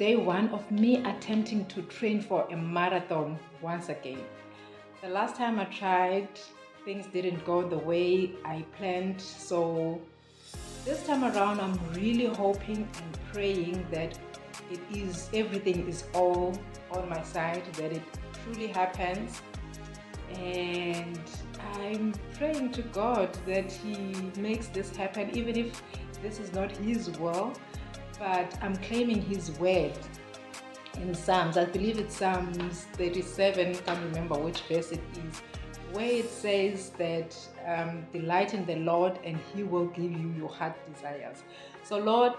day one of me attempting to train for a marathon once again. The last time I tried, things didn't go the way I planned, so this time around I'm really hoping and praying that everything is all on my side, that it truly happens. And I'm praying to God that He makes this happen, even if this is not His will, but I'm claiming His word in Psalms. I believe it's Psalms 37, can't remember which verse it is, where it says that delight in the Lord and He will give you your heart desires. So Lord,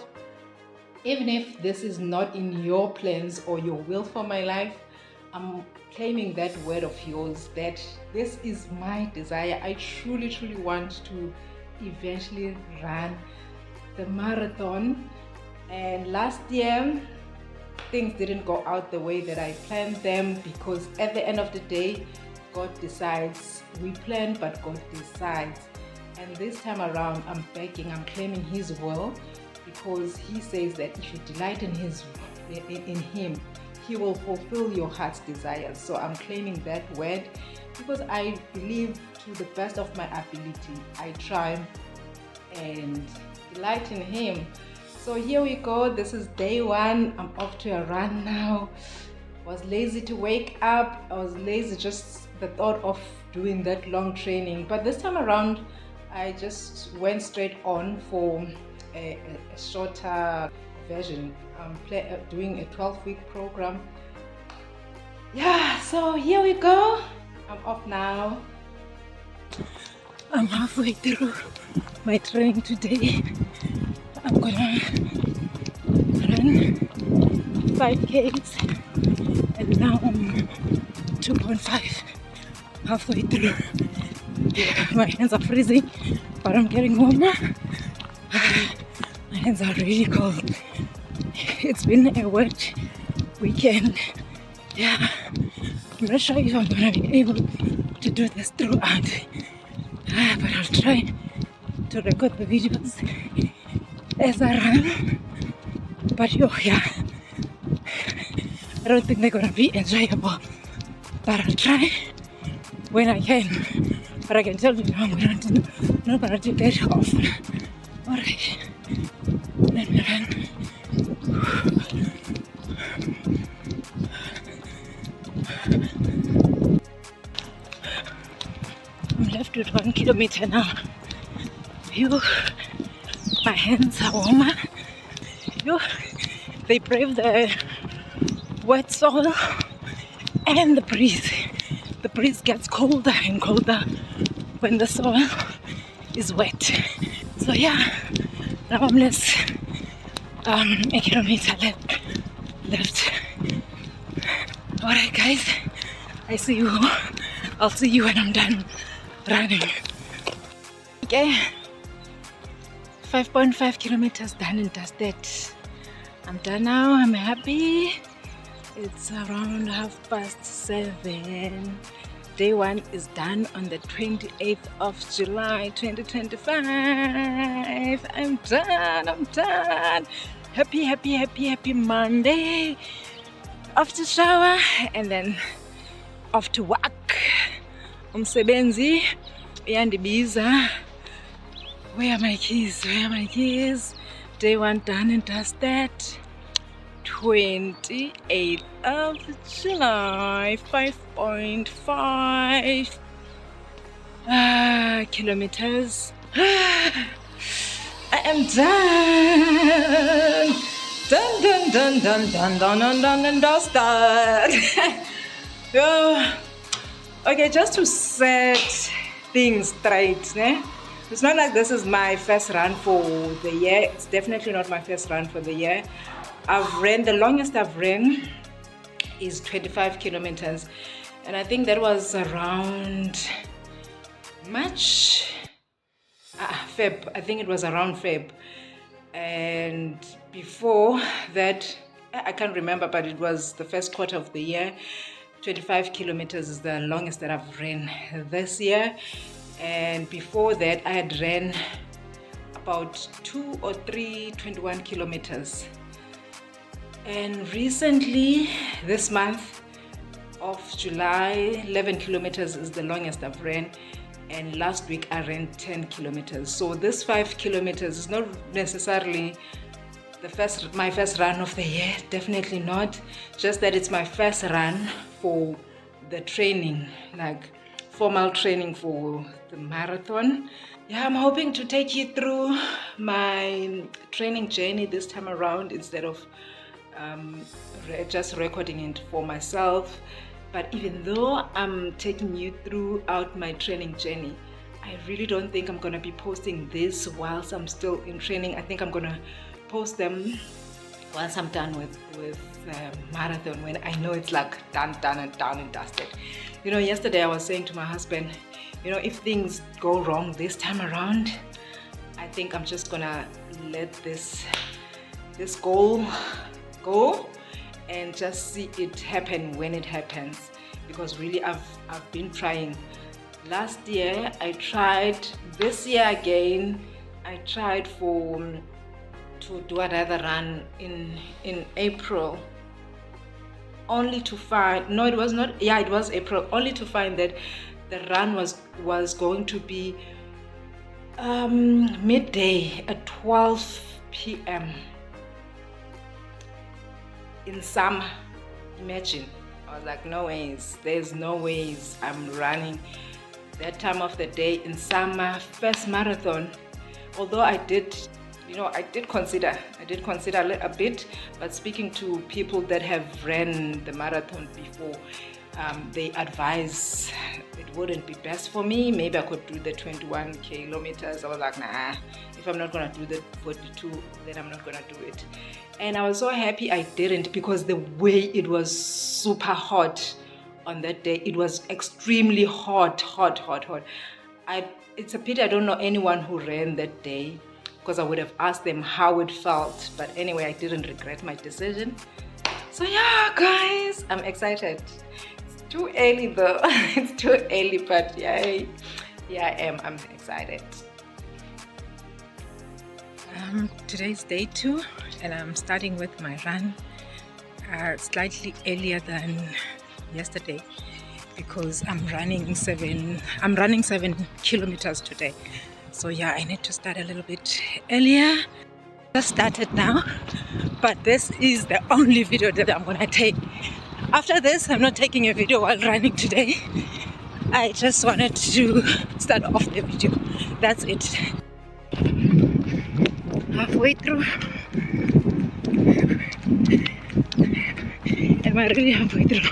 even if this is not in your plans or your will for my life, I'm claiming that word of yours, that this is my desire. I truly want to eventually run the marathon. And last year, things didn't go out the way that I planned them, because at the end of the day, God decides. We plan, but God decides. And this time around, I'm begging, I'm claiming His will, because He says that if you delight in Him, He will fulfill your heart's desires. So I'm claiming that word, because I believe to the best of my ability, I try and delight in Him. So here we go. This is day one. I'm off to a run now. I was lazy to wake up. I was lazy just the thought of doing that long training. But this time around, I just went straight on for a shorter version. I'm doing a 12-week program. Yeah, so here we go. I'm off now. I'm halfway through my training today. I'm gonna run 5Ks and now I'm 2.5 halfway through. My hands are freezing, but I'm getting warmer. My hands are really cold. It's been a wet weekend. Yeah, I'm not sure if I'm gonna be able to do this throughout, but I'll try to record the videos as I run. But yeah, I don't think they're gonna be enjoyable, but I'll try when I can. But I can tell you now, I'm not gonna do that often. Alright, let me run. I'm left with 1 kilometer now. Phew, my hands are warmer. Phew, they brave the wet soil and the breeze. The breeze gets colder and colder when the soil is wet. So yeah, now I'm less a kilometer left. Alright guys, I'll see you when I'm done running. Okay, 5.5 kilometers done and dusted. I'm done now, I'm happy. It's around 7:30. Day one is done on the 28th of July 2025. I'm done. Happy Monday. Off to shower and then off to work. Umsebenzi uyandibiza. Where are my keys? Day one done and dusted. 28th of July, 5.5 kilometers. I am done. Done, dusted. Okay, just to set things straight, né? It's not like this is my first run for the year. It's definitely not my first run for the year. The longest I've ran is 25 kilometers. And I think that was around March, Feb. I think it was around Feb. And before that, I can't remember, but it was the first quarter of the year. 25 kilometers is the longest that I've ran this year. And before that, I had ran about 2 or 3 21 kilometers. And recently, this month of July, 11 kilometers is the longest I've ran. And last week I ran 10 kilometers. So this 5 kilometers is not necessarily my first run of the year, definitely not. Just that it's my first run for the training, like formal training for the marathon. Yeah, I'm hoping to take you through my training journey this time around instead of just recording it for myself. But even though I'm taking you throughout my training journey, I really don't think I'm gonna be posting this whilst I'm still in training. I think I'm gonna post them once I'm done with marathon, when I know it's like done and dusted. You know, yesterday I was saying to my husband, you know, if things go wrong this time around, I think I'm just gonna let this goal go and just see it happen when it happens, because really I've been trying. Last year I tried, this year again I tried to do another run in April, only to find, no, it was not, yeah, it was April, only to find that the run was going to be midday at 12 p.m. in summer. Imagine. I was like, no ways, there's no ways I'm running that time of the day in summer, first marathon. Although I did consider a bit, but speaking to people that have ran the marathon before, they advise it wouldn't be best for me. Maybe I could do the 21 kilometers. I was like, nah, if I'm not gonna do the 42, then I'm not gonna do it. And I was so happy I didn't, because the way it was super hot on that day, it was extremely hot. It's a pity I don't know anyone who ran that day, because I would have asked them how it felt. But anyway, I didn't regret my decision. So yeah, guys, I'm excited. It's too early though. It's too early, but yeah, I'm excited. Today's day 2, and I'm starting with my run slightly earlier than yesterday, because I'm running 7 kilometers today. So yeah, I need to start a little bit earlier. Just started now, but this is the only video that I'm gonna take. After this, I'm not taking a video while running today. I just wanted to start off the video. That's it. Halfway through. Am I really halfway through?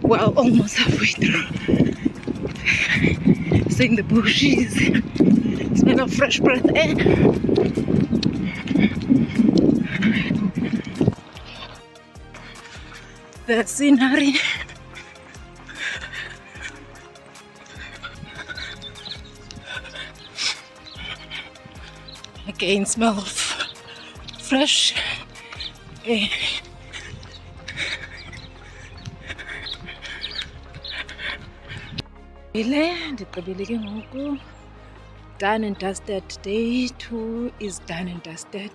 Well, almost halfway through. Seeing the bushes, smell of fresh breath air. The scenery. Again, smell of fresh air. Done and dusted. Day 2 is done and dusted.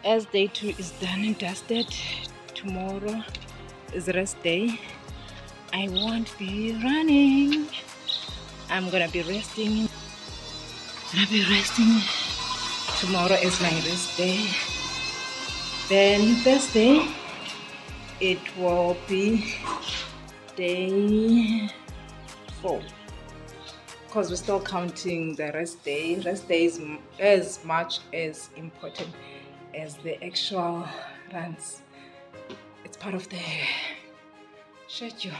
As day 2 is done and dusted, tomorrow is rest day. I won't be running. I'm gonna be resting. Tomorrow is my rest day. Then Thursday, it will be day 4. Because we're still counting the rest day. Rest day is as much as important as the actual runs. It's part of the schedule.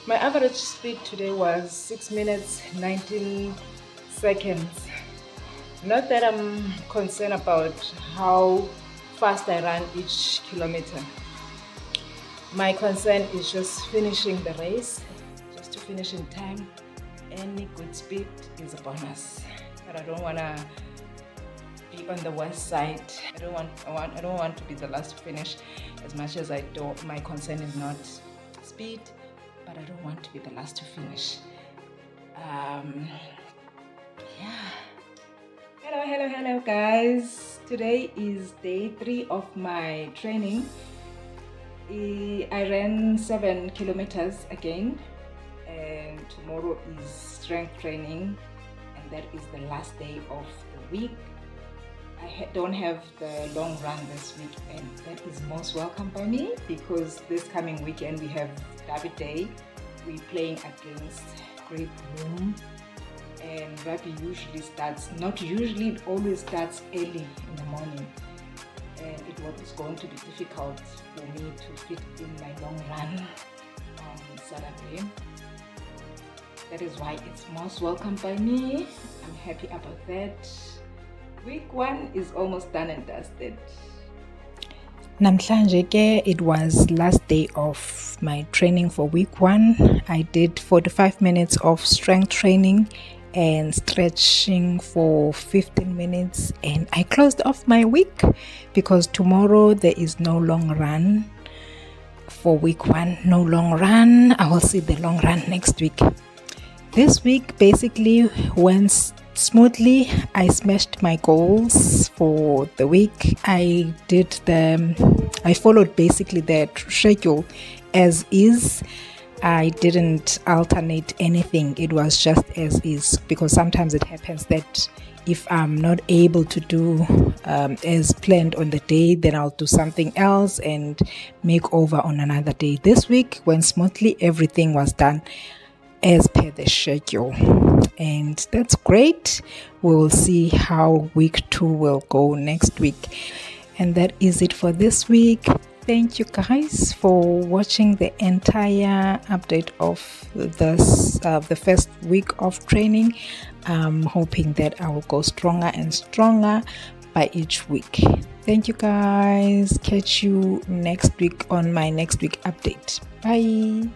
My average speed today was 6 minutes 19 seconds. Not that I'm concerned about how fast I run each kilometer. My concern is just finishing the race, just to finish in time. Any good speed is a bonus, but I don't want to be on the worst side. I don't want to be the last to finish. As much as I don't, my concern is not speed, but I don't want to be the last to finish. Hello guys. Today is day 3 of my training. I ran 7 kilometers again, and tomorrow is strength training, and that is the last day of the week. I don't have the long run this week, and that is most welcome by me because this coming weekend we have Derby Day. We're playing against Great Room, and rugby usually starts, not usually, it always starts early in the morning, and it was going to be difficult for me to fit in my long run on Saturday. That is why it's most welcome by me. I'm happy about that. Week 1 is almost done and dusted. Namhlanje ke, it was last day of my training for week 1. I did 45 minutes of strength training and stretching for 15 minutes, and I closed off my week because tomorrow there is no long run for week 1. No long run. I will see the long run next week. This week basically went smoothly. I smashed my goals for the week. I followed basically the schedule as is. I didn't alternate anything. It was just as is, because sometimes it happens that if I'm not able to do as planned on the day, then I'll do something else and make over on another day. This week went smoothly. Everything was done as per the schedule, and that's great. We will see how week 2 will go next week. And that is it for this week. Thank you guys for watching the entire update of this the first week of training. I'm hoping that I will go stronger and stronger by each week. Thank you guys. Catch you next week on my next week update. Bye.